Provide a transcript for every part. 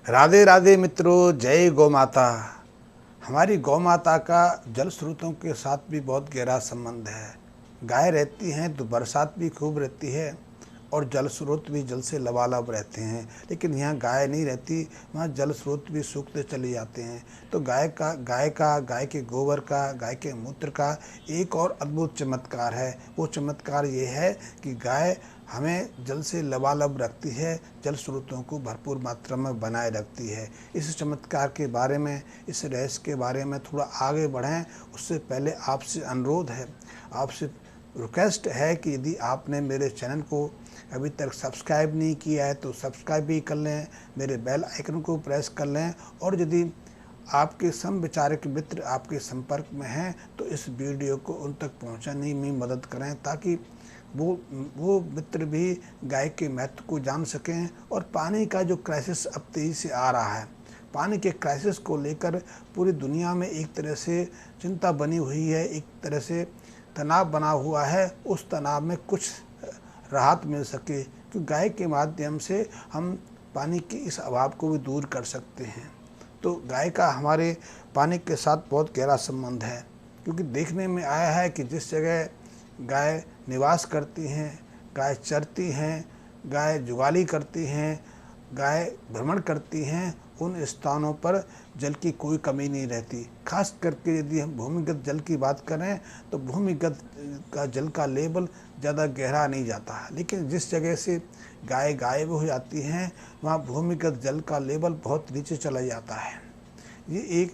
राधे राधे मित्रों, जय गौ माता। हमारी गौ माता का जल स्रोतों के साथ भी बहुत गहरा संबंध है। गाय रहती हैं तो बरसात भी खूब रहती है और जल स्रोत भी जल से लबालब रहते हैं। लेकिन यहाँ गाय नहीं रहती, वहाँ जल स्रोत भी सूखते चले जाते हैं। तो गाय के गोबर का, गाय के मूत्र का एक और अद्भुत चमत्कार है। वो चमत्कार ये है कि गाय हमें जल से लबालब रखती है, जल स्रोतों को भरपूर मात्रा में बनाए रखती है। इस चमत्कार के बारे में, इस रहस्य के बारे में थोड़ा आगे बढ़ें, उससे पहले आपसे अनुरोध है, आपसे रिक्वेस्ट है कि यदि आपने मेरे चैनल को अभी तक सब्सक्राइब नहीं किया है तो सब्सक्राइब भी कर लें, मेरे बेल आइकन को प्रेस कर लें। और यदि आपके समविचारक मित्र आपके संपर्क में हैं तो इस वीडियो को उन तक पहुंचाने में मदद करें, ताकि वो मित्र भी गाय के महत्व को जान सकें। और पानी का जो क्राइसिस अब तेज़ी से आ रहा है, पानी के क्राइसिस को लेकर पूरी दुनिया में एक तरह से चिंता बनी हुई है, एक तरह से तनाव बना हुआ है। उस तनाव में कुछ राहत मिल सके, तो गाय के माध्यम से हम पानी के इस अभाव को भी दूर कर सकते हैं। तो गाय का हमारे पानी के साथ बहुत गहरा संबंध है, क्योंकि देखने में आया है कि जिस जगह गाय निवास करती हैं, गाय चरती हैं, गाय जुगाली करती हैं, गाय भ्रमण करती हैं, उन स्थानों पर जल की कोई कमी नहीं रहती। खास करके यदि हम भूमिगत जल की बात करें तो भूमिगत का जल का लेवल ज़्यादा गहरा नहीं जाता, लेकिन जिस जगह से गाय गायब हो जाती हैं वहाँ भूमिगत जल का लेवल बहुत नीचे चला जाता है। ये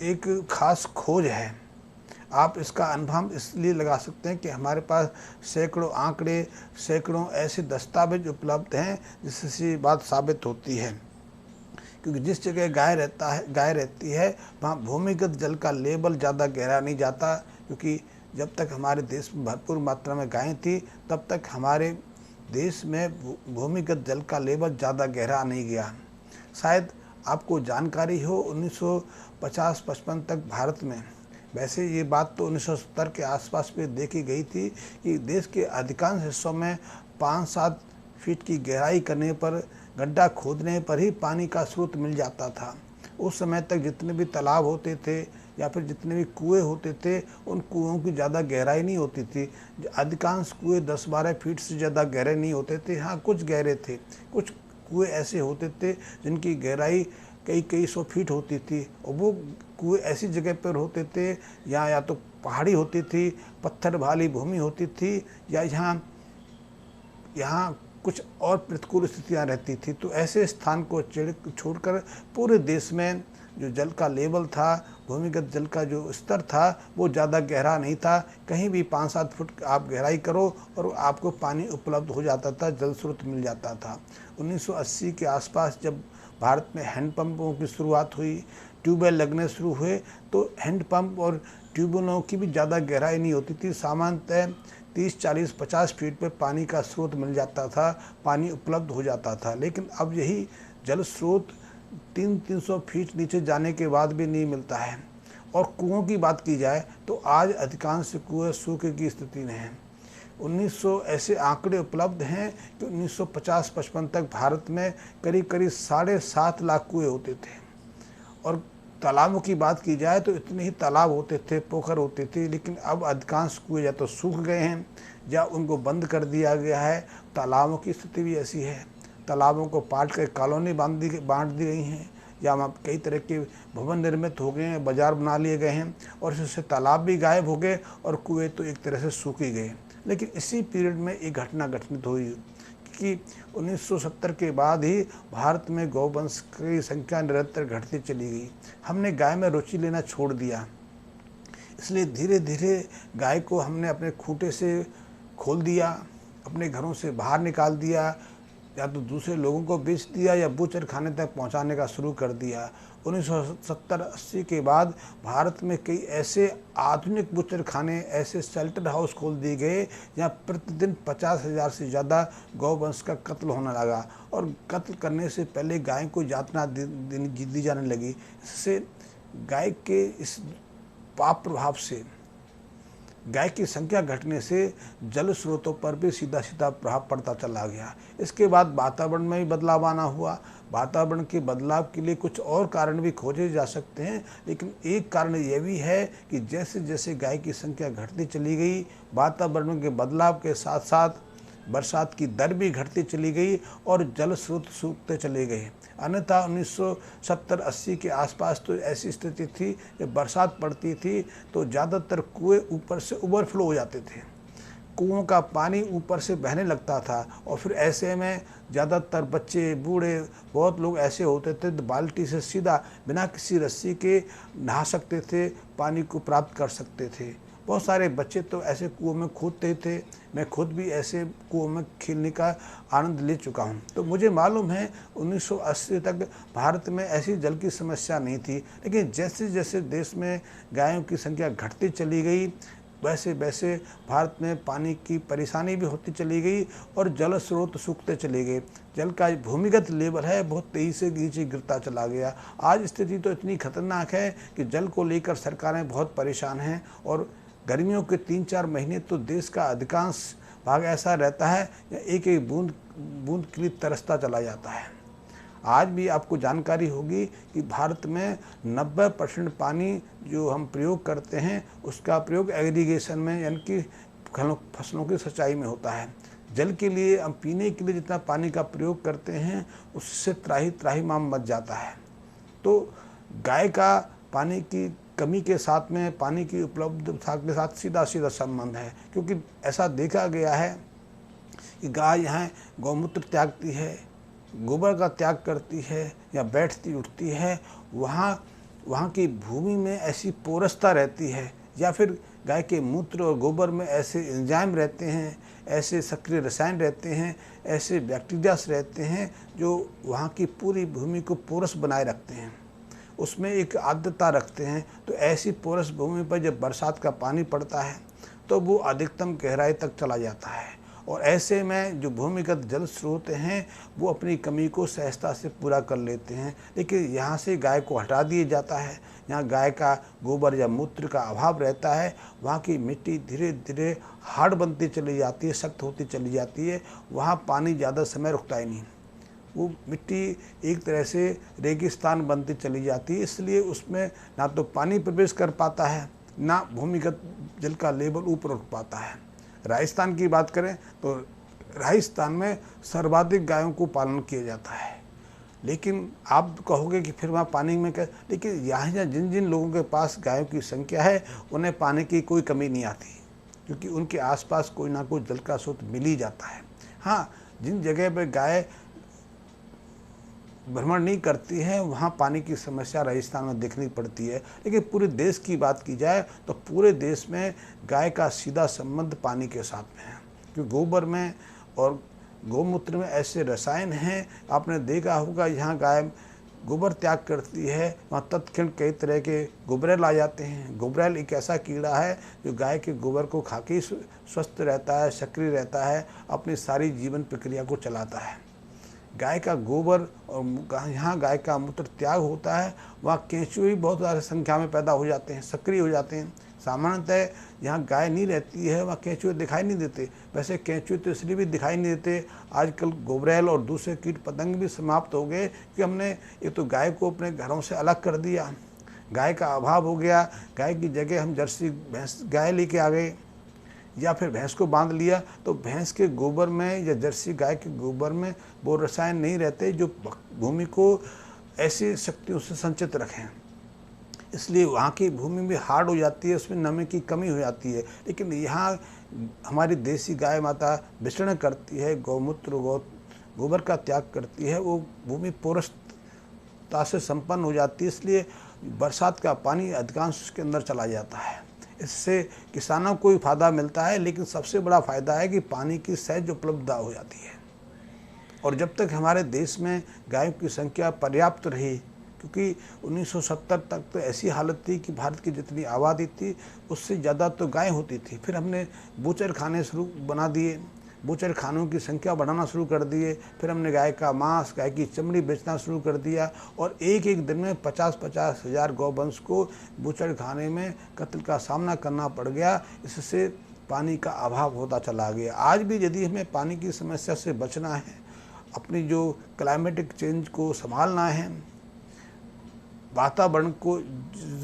एक खास खोज है। आप इसका अनुभव इसलिए लगा सकते हैं कि हमारे पास सैकड़ों आंकड़े, सैकड़ों ऐसे दस्तावेज उपलब्ध हैं जिससे बात साबित होती है। क्योंकि जिस जगह गाय रहती है वहाँ भूमिगत जल का लेवल ज़्यादा गहरा नहीं जाता, क्योंकि जब तक हमारे देश में भरपूर मात्रा में गायें थी तब तक हमारे देश में भूमिगत जल का लेवल ज़्यादा गहरा नहीं गया। शायद आपको जानकारी हो, 1950-55 तक भारत में, वैसे ये बात तो 1970 के आसपास में देखी गई थी कि देश के अधिकांश हिस्सों में 5-7 फीट की गहराई करने पर, गड्ढा खोदने पर ही पानी का स्रोत मिल जाता था। उस समय तक जितने भी तालाब होते थे या फिर जितने भी कुएं होते थे, उन कुओं की ज़्यादा गहराई नहीं होती थी। अधिकांश कुएं 10-12 फीट से ज़्यादा गहरे नहीं होते थे। हाँ, कुछ गहरे थे, कुछ कुएं ऐसे होते थे जिनकी गहराई कई सौ फीट होती थी, और वो कुएं ऐसी जगह पर होते थे या तो पहाड़ी होती थी, पत्थर वाली भूमि होती थी, या यहाँ कुछ और प्रतिकूल स्थितियाँ रहती थी। तो ऐसे स्थान को छोड़कर पूरे देश में जो जल का लेवल था, भूमिगत जल का जो स्तर था, वो ज़्यादा गहरा नहीं था। कहीं भी 5-7 फुट आप गहराई करो और आपको पानी उपलब्ध हो जाता था, जल स्रोत मिल जाता था। 1980 के आसपास जब भारत में हैंडपम्पों की शुरुआत हुई, ट्यूबवेल लगने शुरू हुए, तो हैंडपम्प और ट्यूबवेलों की भी ज़्यादा गहराई नहीं होती थी। सामान्यतः 30-40-50 फीट पे पानी का स्रोत मिल जाता था, पानी उपलब्ध हो जाता था। लेकिन अब यही जल स्रोत 300-300 फीट नीचे जाने के बाद भी नहीं मिलता है। और कुओं की बात की जाए तो आज अधिकांश कुएं सूखे की स्थिति में हैं। 1900 ऐसे आंकड़े उपलब्ध हैं कि 1950-55 तक भारत में करीब 7.5 लाख कुएं होते थे। और तालाबों की बात की जाए तो इतने ही तालाब होते थे, पोखर होते थे, लेकिन अब अधिकांश कुएं या तो सूख गए हैं या उनको बंद कर दिया गया है। तालाबों की स्थिति भी ऐसी है, तालाबों को पाट कर कॉलोनी बांट दी गई हैं, या वहाँ कई तरह के भवन निर्मित हो गए हैं, बाजार बना लिए गए हैं, और इससे तालाब भी गायब हो गए और कुएँ तो एक तरह से सूख ही गए। लेकिन इसी पीरियड में एक घटना घटित हुई कि 1970 के बाद ही भारत में गौवंश की संख्या निरंतर घटती चली गई। हमने गाय में रुचि लेना छोड़ दिया, इसलिए धीरे धीरे गाय को हमने अपने खूंटे से खोल दिया, अपने घरों से बाहर निकाल दिया, या तो दूसरे लोगों को बेच दिया या बूचर खाने तक पहुंचाने का शुरू कर दिया। 1970-80 के बाद भारत में कई ऐसे आधुनिक बूचर खाने, ऐसे शेल्टर हाउस खोल दिए गए जहाँ प्रतिदिन 50,000 से ज़्यादा गौवंश का कत्ल होने लगा, और कत्ल करने से पहले गाय को यातना दी जाने लगी। इससे गाय के इस पाप प्रभाव से गाय की संख्या घटने से जल स्रोतों पर भी सीधा सीधा प्रभाव पड़ता चला गया। इसके बाद वातावरण में भी बदलाव आना हुआ। वातावरण के बदलाव के लिए कुछ और कारण भी खोजे जा सकते हैं, लेकिन एक कारण यह भी है कि जैसे जैसे गाय की संख्या घटती चली गई, वातावरण के बदलाव के साथ साथ बरसात की दर भी घटती चली गई और जल स्रोत सूखते चले गए। अन्यथा 1970-80 के आसपास तो ऐसी स्थिति थी, जब बरसात पड़ती थी तो ज़्यादातर कुएं ऊपर से ओवरफ्लो हो जाते थे, कुओं का पानी ऊपर से बहने लगता था और फिर ऐसे में ज़्यादातर बच्चे, बूढ़े, बहुत लोग ऐसे होते थे तो बाल्टी से सीधा बिना किसी रस्सी के नहा सकते थे, पानी को प्राप्त कर सकते थे। बहुत सारे बच्चे तो ऐसे कुओं में कूदते थे। मैं खुद भी ऐसे कुओं में खेलने का आनंद ले चुका हूँ। तो मुझे मालूम है 1980 तक भारत में ऐसी जल की समस्या नहीं थी, लेकिन जैसे जैसे देश में गायों की संख्या घटती चली गई, वैसे वैसे भारत में पानी की परेशानी भी होती चली गई और जल स्रोत सूखते चले गए। जल का भूमिगत लेवल है बहुत तेज़ी से नीचे गिरता चला गया। आज स्थिति तो इतनी खतरनाक है कि जल को लेकर सरकारें बहुत परेशान हैं और गर्मियों के 3-4 महीने तो देश का अधिकांश भाग ऐसा रहता है या एक एक बूंद बूंद के लिए तरसता चला जाता है। आज भी आपको जानकारी होगी कि भारत में 90% पानी जो हम प्रयोग करते हैं उसका प्रयोग एग्रीगेशन में यानी कि फसलों की सिंचाई में होता है। जल के लिए हम पीने के लिए जितना पानी का प्रयोग करते हैं उससे त्राही त्राही माम मच जाता है। तो गाय का पानी की कमी के साथ में पानी की उपलब्धता के साथ सीधा सीधा संबंध है, क्योंकि ऐसा देखा गया है कि गाय यहाँ गौमूत्र त्यागती है, गोबर का त्याग करती है या बैठती उठती है, वहाँ की भूमि में ऐसी पोरसता रहती है या फिर गाय के मूत्र और गोबर में ऐसे एंजाइम रहते हैं, ऐसे सक्रिय रसायन रहते हैं, ऐसे बैक्टीरियास रहते हैं जो वहाँ की पूरी भूमि को पोरस बनाए रखते हैं, उसमें एक आर्द्रता रखते हैं। तो ऐसी पोरस भूमि पर जब बरसात का पानी पड़ता है तो वो अधिकतम गहराई तक चला जाता है और ऐसे में जो भूमिगत जल स्रोत हैं वो अपनी कमी को सहजता से पूरा कर लेते हैं। लेकिन यहाँ से गाय को हटा दिया जाता है, यहाँ गाय का गोबर या मूत्र का अभाव रहता है, वहाँ की मिट्टी धीरे धीरे हार्ड बनती चली जाती है, सख्त होती चली जाती है, वहाँ पानी ज़्यादा समय रुकता ही नहीं, वो मिट्टी एक तरह से रेगिस्तान बनती चली जाती है। इसलिए उसमें ना तो पानी प्रवेश कर पाता है, ना भूमिगत जल का लेवल ऊपर उठ पाता है। राजस्थान की बात करें तो राजस्थान में सर्वाधिक गायों को पालन किया जाता है, लेकिन आप कहोगे कि फिर वहाँ पानी में क्या, लेकिन यहाँ जिन जिन लोगों के पास गायों की संख्या है उन्हें पानी की कोई कमी नहीं आती, क्योंकि उनके आसपास कोई ना कोई जल का स्रोत मिल ही जाता है। हाँ, जिन जगह पर गाय भ्रमण नहीं करती है वहाँ पानी की समस्या राजस्थान में देखनी पड़ती है। लेकिन पूरे देश की बात की जाए तो पूरे देश में गाय का सीधा संबंध पानी के साथ में है, क्योंकि गोबर में और गौमूत्र में ऐसे रसायन हैं, आपने देखा होगा यहाँ गाय गोबर त्याग करती है वहाँ तत्क्षण कई तरह के गुबरैल आ जाते हैं। गुबरैल एक ऐसा कीड़ा है जो गाय के गोबर को खा के स्वस्थ रहता है, सक्रिय रहता है, अपनी सारी जीवन प्रक्रिया को चलाता है। गाय का गोबर और यहाँ गाय का मूत्र त्याग होता है, वहाँ केंचुए भी बहुत ज़्यादा संख्या में पैदा हो जाते हैं, सक्रिय हो जाते हैं। सामान्यतः यहाँ गाय नहीं रहती है वहाँ केंचुए दिखाई नहीं देते। वैसे केंचुए तो इसलिए भी दिखाई नहीं देते, आजकल गोबरैल और दूसरे कीट पतंग भी समाप्त हो गए कि हमने एक तो गाय को अपने घरों से अलग कर दिया, गाय का अभाव हो गया, गाय की जगह हम जर्सी भैंस गाय लेके आ गए या फिर भैंस को बांध लिया। तो भैंस के गोबर में या जर्सी गाय के गोबर में वो रसायन नहीं रहते जो भूमि को ऐसी शक्तियों से संचित रखें, इसलिए वहाँ की भूमि भी हार्ड हो जाती है, उसमें नमी की कमी हो जाती है। लेकिन यहाँ हमारी देसी गाय माता विचरण करती है, गौमूत्र गोबर का त्याग करती है, वो भूमि पोरसता से संपन्न हो जाती है, इसलिए बरसात का पानी अधिकांश उसके अंदर चला जाता है। इससे किसानों को भी फायदा मिलता है, लेकिन सबसे बड़ा फ़ायदा है कि पानी की सहज उपलब्धता हो जाती है। और जब तक हमारे देश में गायों की संख्या पर्याप्त रही, क्योंकि 1970 तक तो ऐसी हालत थी कि भारत की जितनी आबादी थी उससे ज़्यादा तो गाय होती थी। फिर हमने बूचर खाने शुरू बना दिए, बूचड़खानों की संख्या बढ़ाना शुरू कर दिए। फिर हमने गाय का मांस, गाय की चमड़ी बेचना शुरू कर दिया और एक एक दिन में 50-50 हज़ार गौवंश को बूचड़खाने में कत्ल का सामना करना पड़ गया। इससे पानी का अभाव होता चला गया। आज भी यदि हमें पानी की समस्या से बचना है, अपनी जो क्लाइमेटिक चेंज को संभालना है, वातावरण को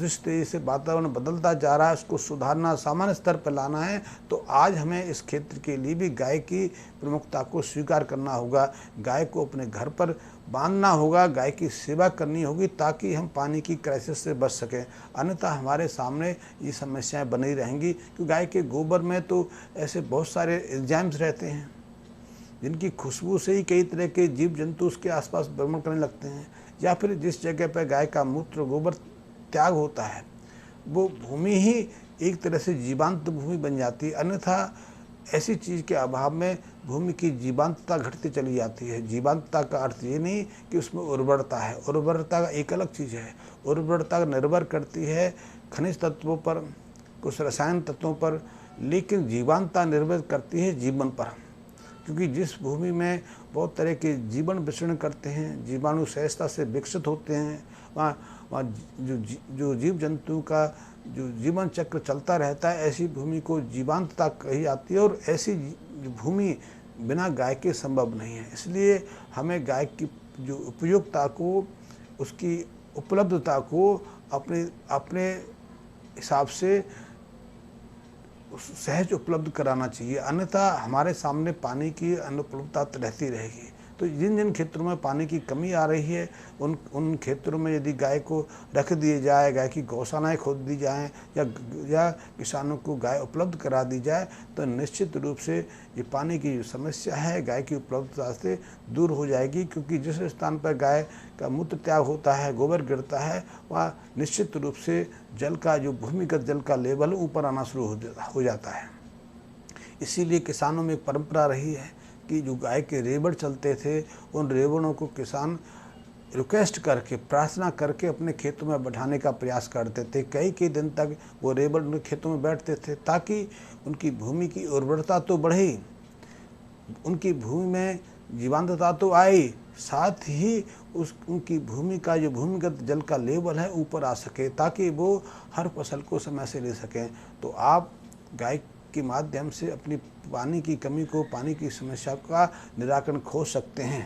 जिस तरह से वातावरण बदलता जा रहा है उसको सुधारना, सामान्य स्तर पर लाना है, तो आज हमें इस क्षेत्र के लिए भी गाय की प्रमुखता को स्वीकार करना होगा। गाय को अपने घर पर बांधना होगा, गाय की सेवा करनी होगी ताकि हम पानी की क्राइसिस से बच सकें। अन्यथा हमारे सामने ये समस्याएं बनी रहेंगी, क्योंकि गाय के गोबर में तो ऐसे बहुत सारे एंजाइम्स रहते हैं जिनकी खुशबू से ही कई तरह के जीव जंतु उसके आसपास भ्रमण करने लगते हैं। या फिर जिस जगह पर गाय का मूत्र गोबर त्याग होता है वो भूमि ही एक तरह से जीवांत भूमि बन जाती है। अन्यथा ऐसी चीज़ के अभाव में भूमि की जीवांतता घटती चली जाती है। जीवांतता का अर्थ ये नहीं कि उसमें उर्वरता है, उर्वरता एक अलग चीज़ है। उर्वरता निर्भर करती है खनिज तत्वों पर, कुछ रसायन तत्वों पर, लेकिन जीवांतता निर्भर करती है जीवन पर। क्योंकि जिस भूमि में बहुत तरह के जीवन विचरण करते हैं, जीवाणु सहजता से विकसित होते हैं, वहाँ जो जीव जंतु का जो जीवन चक्र चलता रहता है, ऐसी भूमि को जीवांतता कही जाती है। और ऐसी भूमि बिना गाय के संभव नहीं है। इसलिए हमें गाय की जो उपयोगिता को, उसकी उपलब्धता को अपने हिसाब से सहज उपलब्ध कराना चाहिए। अन्यथा हमारे सामने पानी की अनुपलब्धता रहती रहेगी। तो जिन जिन क्षेत्रों में पानी की कमी आ रही है उन क्षेत्रों में यदि गाय को रख दिए जाए, गाय की गौशालाएँ खोद दी जाएँ या किसानों को गाय उपलब्ध करा दी जाए, तो निश्चित रूप से ये पानी की जो समस्या है गाय की उपलब्धता से दूर हो जाएगी। क्योंकि जिस स्थान पर गाय का मूत्र त्याग होता है, गोबर गिरता है, वहाँ निश्चित रूप से जल का जो भूमिगत जल का लेवल ऊपर आना शुरू हो जाता है। इसीलिए किसानों में एक परंपरा रही है कि जो गाय के रेवड़ चलते थे, उन रेवड़ों को किसान रिक्वेस्ट करके, प्रार्थना करके अपने खेतों में बैठाने का प्रयास करते थे। कई दिन तक वो रेवड़ उनके खेतों में बैठते थे ताकि उनकी भूमि की उर्वरता तो बढ़े, उनकी भूमि में जीवांतता तो आई, साथ ही उनकी भूमि का जो भूमिगत जल का लेवल है ऊपर आ सके, ताकि वो हर फसल को समय से ले सकें। तो आप गाय के माध्यम से अपनी पानी की कमी को, पानी की समस्या का निराकरण खोज सकते हैं।